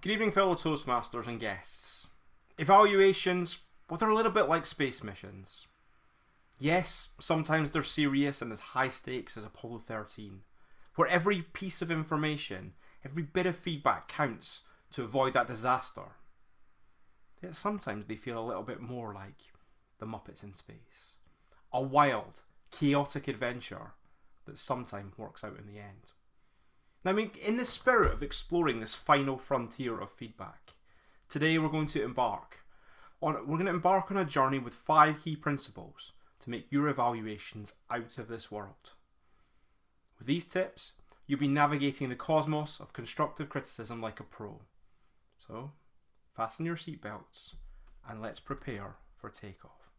Good evening, fellow Toastmasters and guests. Evaluations, well, they're a little bit like space missions. Yes, sometimes they're serious and as high stakes as Apollo 13, where every piece of information, every bit of feedback counts to avoid that disaster. Yet sometimes they feel a little bit more like the Muppets in space. A wild, chaotic adventure that sometimes works out in the end. Now, in the spirit of exploring this final frontier of feedback, today we're going to embark on a journey with 5 key principles to make your evaluations out of this world. With these tips, you'll be navigating the cosmos of constructive criticism like a pro. So, fasten your seatbelts and let's prepare for takeoff.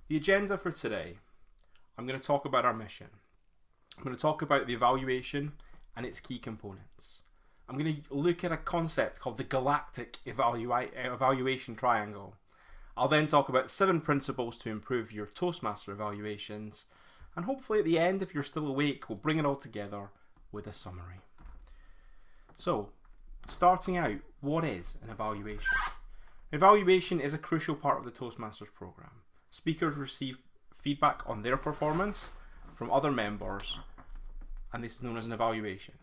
The agenda for today, I'm going to talk about our mission. I'm going to talk about the evaluation and its key components. I'm going to look at a concept called the galactic evaluation triangle. I'll then talk about 7 principles to improve your Toastmaster evaluations, and hopefully at the end, if you're still awake, we'll bring it all together with a summary. So, starting out, what is an evaluation? Evaluation is a crucial part of the Toastmasters program. Speakers receive feedback on their performance from other members, and this is known as an evaluation.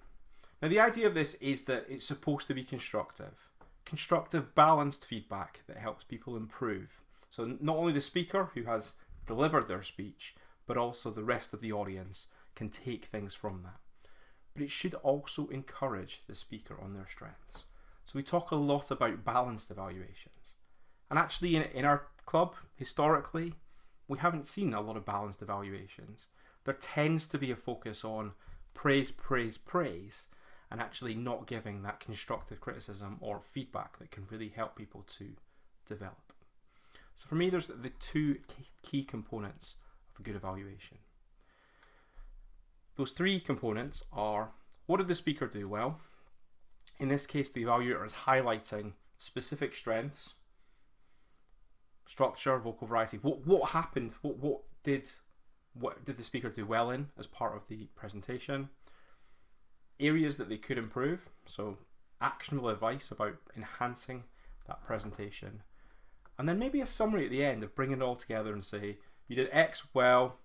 Now, the idea of this is that it's supposed to be constructive, balanced feedback that helps people improve. So not only the speaker who has delivered their speech, but also the rest of the audience can take things from that. But it should also encourage the speaker on their strengths. So we talk a lot about balanced evaluations. And actually in our club, historically, we haven't seen a lot of balanced evaluations. There tends to be a focus on praise, praise, praise, and actually not giving that constructive criticism or feedback that can really help people to develop. So for me, there's the 2 key components of a good evaluation. Those 3 components are, what did the speaker do well? In this case, the evaluator is highlighting specific strengths, structure, vocal variety. What happened? What did the speaker do well in as part of the presentation? Areas that they could improve, so actionable advice about enhancing that presentation. And then maybe a summary at the end of bringing it all together and say, you did X well,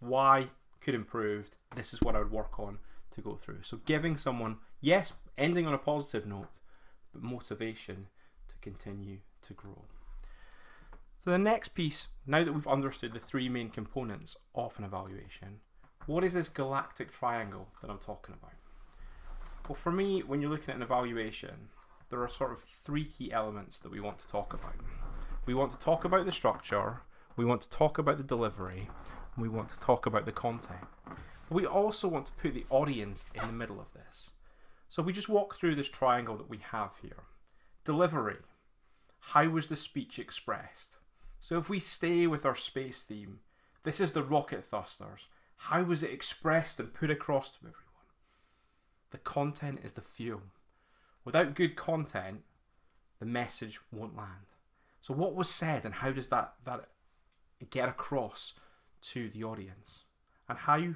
Y could improve, this is what I would work on to go through. So giving someone, yes, ending on a positive note, but motivation to continue to grow. So the next piece, now that we've understood the 3 main components of an evaluation, what is this galactic triangle that I'm talking about? Well, for me, when you're looking at an evaluation, there are sort of 3 key elements that we want to talk about. We want to talk about the structure, we want to talk about the delivery, and we want to talk about the content. But we also want to put the audience in the middle of this. So we just walk through this triangle that we have here. Delivery. How was the speech expressed? So if we stay with our space theme, this is the rocket thrusters. How was it expressed and put across to everyone? The content is the fuel. Without good content, the message won't land. So what was said and how does that get across to the audience? And how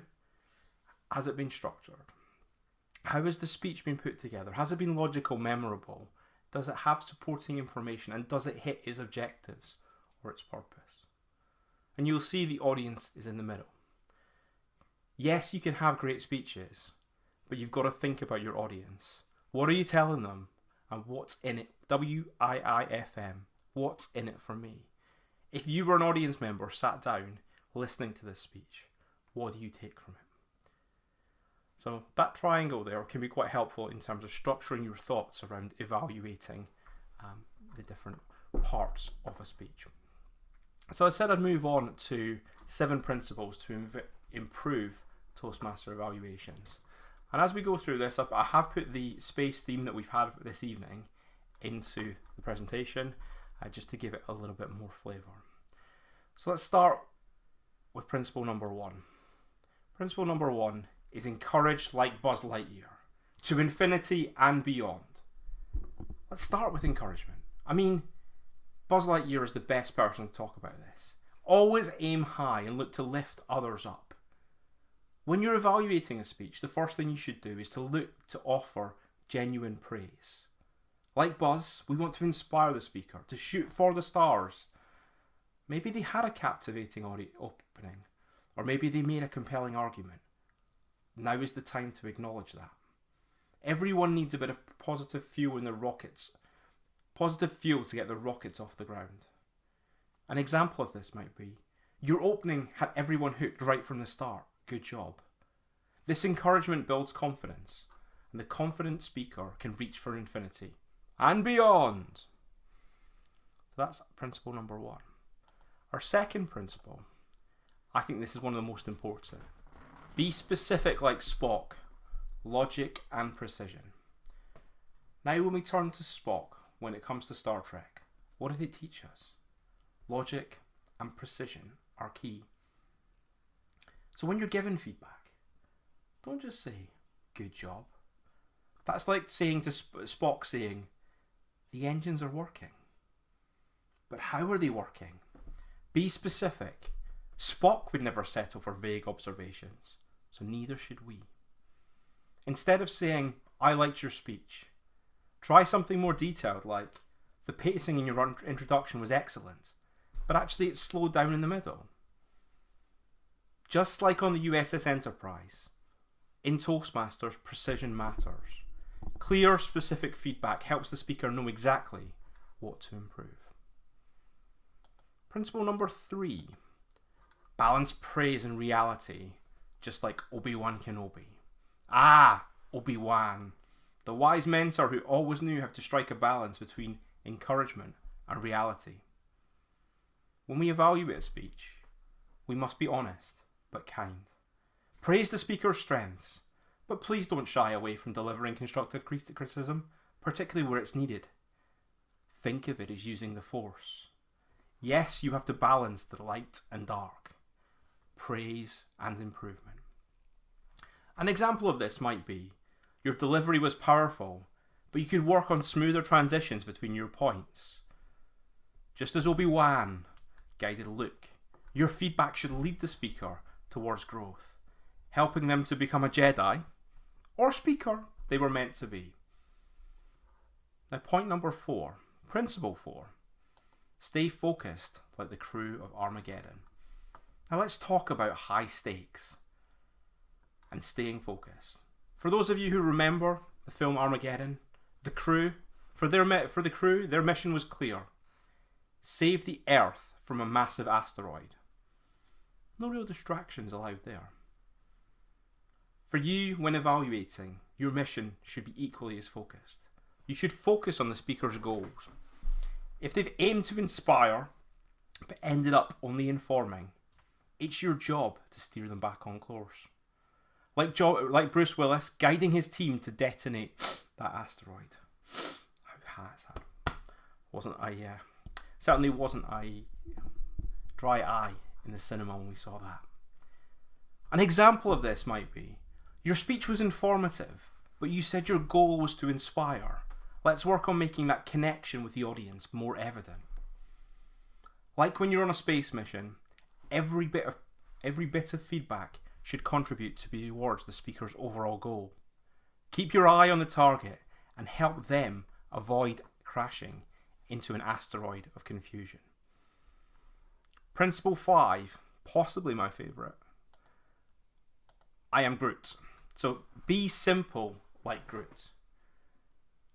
has it been structured? How has the speech been put together? Has it been logical, memorable? Does it have supporting information? And does it hit its objectives or its purpose? And you'll see the audience is in the middle. Yes, you can have great speeches, but you've got to think about your audience. What are you telling them? And what's in it? WIIFM. What's in it for me? If you were an audience member sat down listening to this speech, what do you take from it? So that triangle there can be quite helpful in terms of structuring your thoughts around evaluating the different parts of a speech. So I said I'd move on to 7 principles to improve Toastmaster evaluations. And as we go through this, I have put the space theme that we've had this evening into the presentation just to give it a little bit more flavour. So let's start with principle number 1. Principle number 1 is encourage like Buzz Lightyear, to infinity and beyond. Let's start with encouragement. I mean, Buzz Lightyear is the best person to talk about this. Always aim high and look to lift others up. When you're evaluating a speech, the first thing you should do is to look to offer genuine praise. Like Buzz, we want to inspire the speaker, to shoot for the stars. Maybe they had a captivating opening, or maybe they made a compelling argument. Now is the time to acknowledge that. Everyone needs a bit of positive fuel in their rockets, positive fuel to get the rockets off the ground. An example of this might be, your opening had everyone hooked right from the start. Good job. This encouragement builds confidence, and the confident speaker can reach for infinity and beyond. So that's principle number 1. Our second principle, I think this is one of the most important. Be specific like Spock, logic and precision. Now when we turn to Spock, when it comes to Star Trek, what does it teach us? Logic and precision are key. So when you're given feedback, don't just say, good job. That's like saying to Spock saying, the engines are working. But how are they working? Be specific. Spock would never settle for vague observations, so neither should we. Instead of saying, I liked your speech, try something more detailed like, the pacing in your introduction was excellent, but actually it slowed down in the middle. Just like on the USS Enterprise, in Toastmasters, precision matters. Clear, specific feedback helps the speaker know exactly what to improve. Principle number 3. Balance praise and reality, just like Obi-Wan Kenobi. Obi-Wan, the wise mentor who always knew how to strike a balance between encouragement and reality. When we evaluate a speech, we must be honest but kind. Praise the speaker's strengths, but please don't shy away from delivering constructive criticism, particularly where it's needed. Think of it as using the Force. Yes, you have to balance the light and dark, praise and improvement. An example of this might be, your delivery was powerful, but you could work on smoother transitions between your points. Just as Obi-Wan guided Luke, your feedback should lead the speaker towards growth, helping them to become a Jedi or speaker they were meant to be. Now, point number 4, principle 4, stay focused like the crew of Armageddon. Now let's talk about high stakes and staying focused. For those of you who remember the film Armageddon, the crew, their mission was clear. Save the Earth from a massive asteroid. No real distractions allowed there. For you, when evaluating, your mission should be equally as focused. You should focus on the speaker's goals. If they've aimed to inspire, but ended up only informing, it's your job to steer them back on course. Like Bruce Willis guiding his team to detonate that asteroid. How hot is that? Certainly wasn't a dry eye in the cinema when we saw that. An example of this might be, your speech was informative, but you said your goal was to inspire. Let's work on making that connection with the audience more evident. Like when you're on a space mission, every bit of feedback should contribute towards the speaker's overall goal. Keep your eye on the target and help them avoid crashing into an asteroid of confusion. Principle 5, possibly my favourite. I am Groot. So be simple like Groot.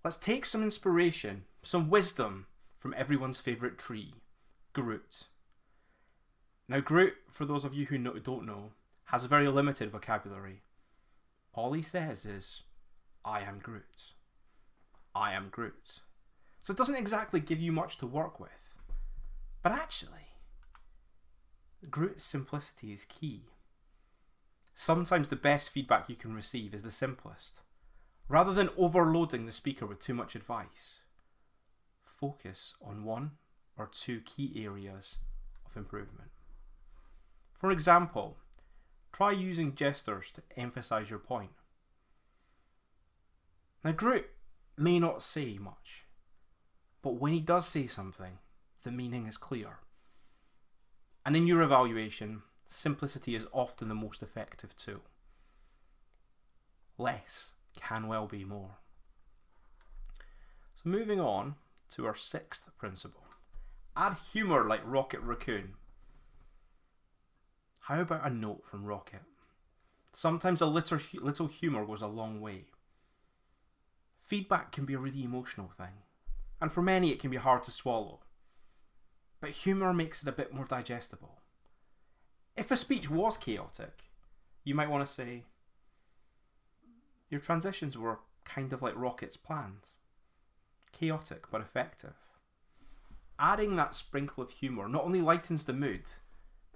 Let's take some inspiration, some wisdom from everyone's favourite tree, Groot. Now Groot, for those of you who don't know, has a very limited vocabulary. All he says is, I am Groot. I am Groot. So it doesn't exactly give you much to work with. But actually, Groot's simplicity is key. Sometimes the best feedback you can receive is the simplest. Rather than overloading the speaker with too much advice, focus on 1 or 2 key areas of improvement. For example, try using gestures to emphasize your point. Now Groot may not say much, but when he does say something, the meaning is clear. And in your evaluation, simplicity is often the most effective tool. less can well be more. So moving on to our 6th principle. Add humour like Rocket Raccoon. How about a note from Rocket? Sometimes a little humour goes a long way. Feedback can be a really emotional thing, and for many it can be hard to swallow. But humour makes it a bit more digestible. If a speech was chaotic, you might want to say, your transitions were kind of like Rocket's plans. Chaotic but effective. Adding that sprinkle of humour not only lightens the mood,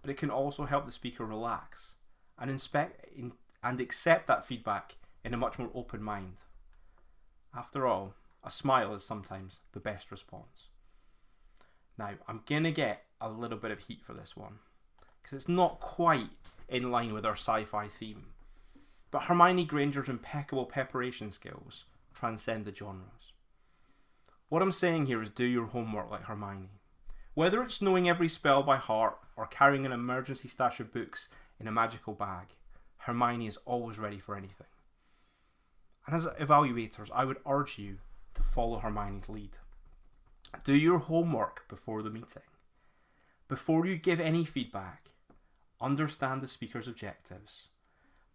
but it can also help the speaker relax and accept that feedback in a much more open mind. After all, a smile is sometimes the best response. Now, I'm going to get a little bit of heat for this one, because it's not quite in line with our sci-fi theme. But Hermione Granger's impeccable preparation skills transcend the genres. What I'm saying here is do your homework like Hermione. Whether it's knowing every spell by heart or carrying an emergency stash of books in a magical bag, Hermione is always ready for anything. And as evaluators, I would urge you to follow Hermione's lead. Do your homework before the meeting. Before you give any feedback, understand the speaker's objectives.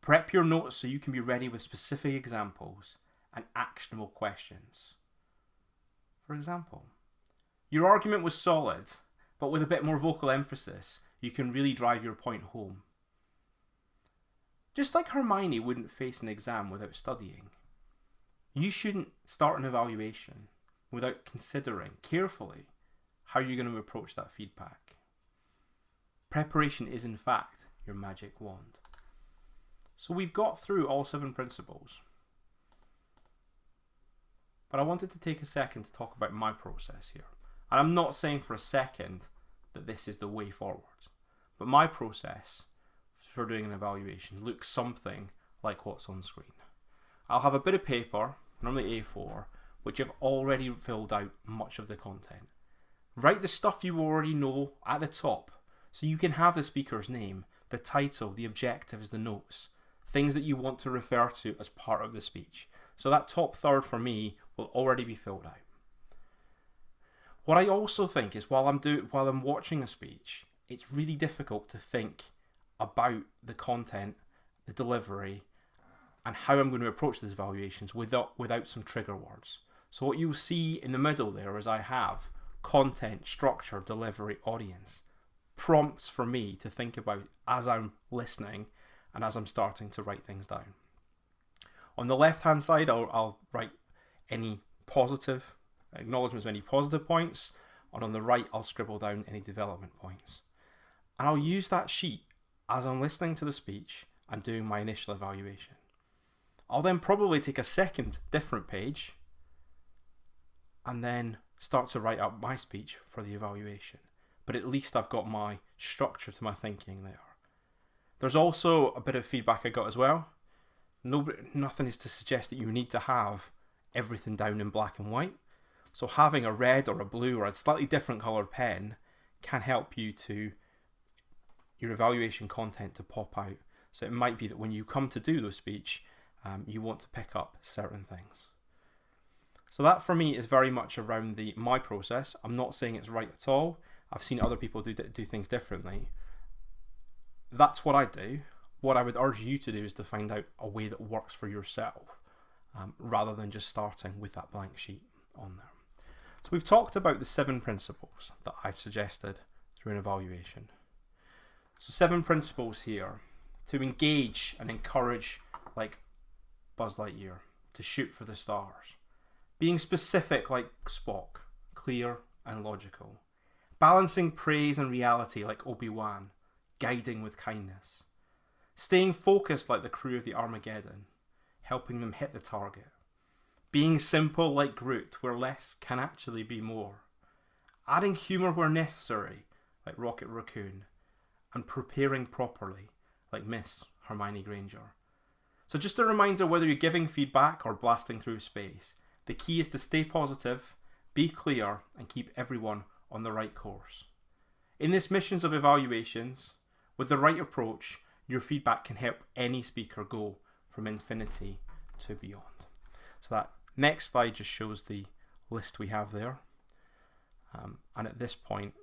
Prep your notes so you can be ready with specific examples and actionable questions. For example, your argument was solid, but with a bit more vocal emphasis, you can really drive your point home. Just like Hermione wouldn't face an exam without studying, you shouldn't start an evaluation without considering carefully how you're going to approach that feedback. Preparation is in fact your magic wand. So we've got through all 7 principles. But I wanted to take a second to talk about my process here. And I'm not saying for a second that this is the way forward. But my process for doing an evaluation looks something like what's on screen. I'll have a bit of paper, normally A4, which I've already filled out much of the content. Write the stuff you already know at the top, so you can have the speaker's name, the title, the objectives, the notes, things that you want to refer to as part of the speech. So that top third for me will already be filled out. What I also think is while I'm watching a speech, it's really difficult to think about the content, the delivery, and how I'm going to approach these evaluations without some trigger words. So what you'll see in the middle there is I have content, structure, delivery, audience. Prompts for me to think about as I'm listening and as I'm starting to write things down. On the left hand side, I'll write any positive acknowledgements of any positive points, and on the right I'll scribble down any development points. And I'll use that sheet as I'm listening to the speech and doing my initial evaluation. I'll then probably take a second different page and then start to write up my speech for the evaluation. But at least I've got my structure to my thinking there. There's also a bit of feedback I got as well. Nothing is to suggest that you need to have everything down in black and white. So having a red or a blue or a slightly different coloured pen can help you to your evaluation content to pop out. So it might be that when you come to do the speech, you want to pick up certain things. So that for me is very much around my process. I'm not saying it's right at all. I've seen other people do things differently. That's what I do. What I would urge you to do is to find out a way that works for yourself, rather than just starting with that blank sheet on there. So we've talked about the 7 principles that I've suggested through an evaluation. So 7 principles here to engage and encourage, like Buzz Lightyear, to shoot for the stars. Being specific like Spock, clear and logical. Balancing praise and reality like Obi-Wan, guiding with kindness. Staying focused like the crew of the Armageddon, helping them hit the target. Being simple like Groot, where less can actually be more. Adding humour where necessary, like Rocket Raccoon. And preparing properly, like Miss Hermione Granger. So just a reminder, whether you're giving feedback or blasting through space, the key is to stay positive, be clear, and keep everyone on the right course. In this missions of evaluations, with the right approach, your feedback can help any speaker go from infinity to beyond. So that next slide just shows the list we have there. And at this point,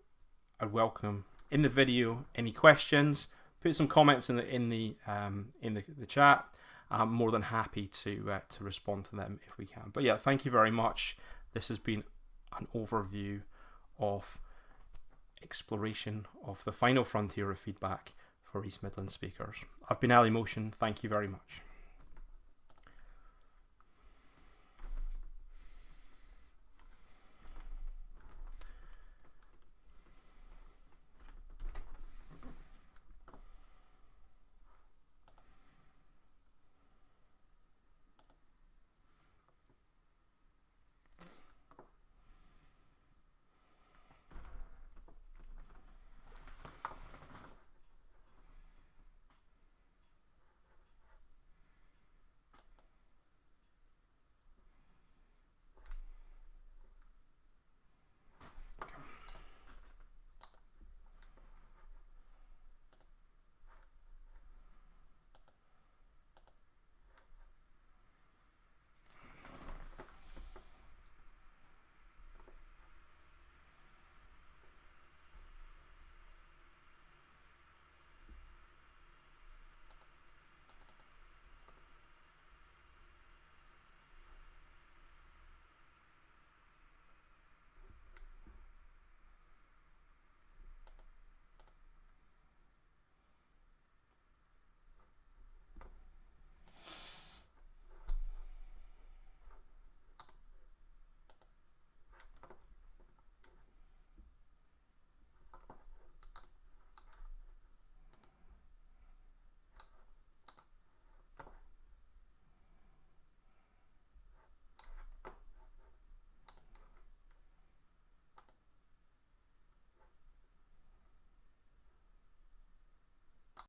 I welcome in the video any questions. Put some comments in the chat. I'm more than happy to respond to them if we can. But yeah, thank you very much. This has been an overview of exploration of the final frontier of feedback for East Midlands speakers. I've been Ali Motion. Thank you very much.